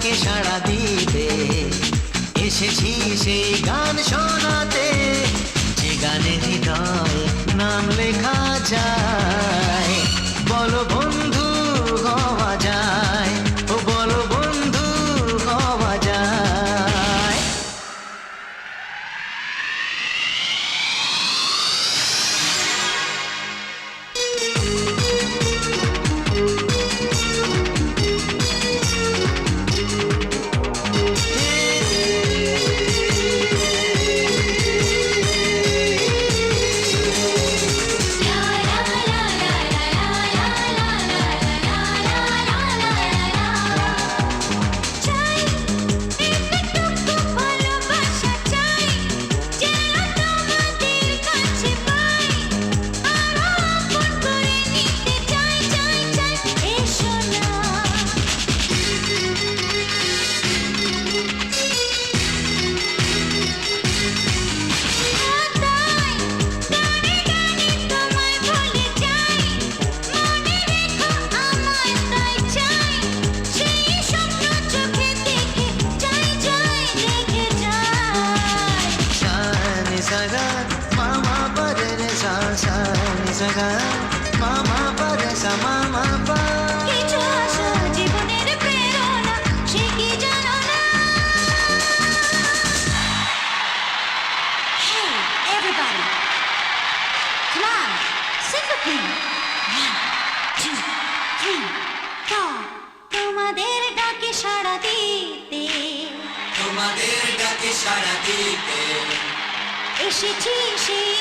ডাকে সাড়া দিতে এসেছি সেই গান শোনাতে, যে গানে হৃদয়ে নাম লেখা যায়। বলো বন্ধু হওয়া যায়, ও বলো বন্ধু হওয়া যায়। মামা পরে সা মামা পা। কিছু আশা জীবনের প্রেরণা, সে কি জানো না? Hey, everybody, come on, sing with me. 1, 2, 3, 4. তোমাদের ডাকে সাড়া দিতে, তোমাদের ডাকে সাড়া দিতে এসেছি সেই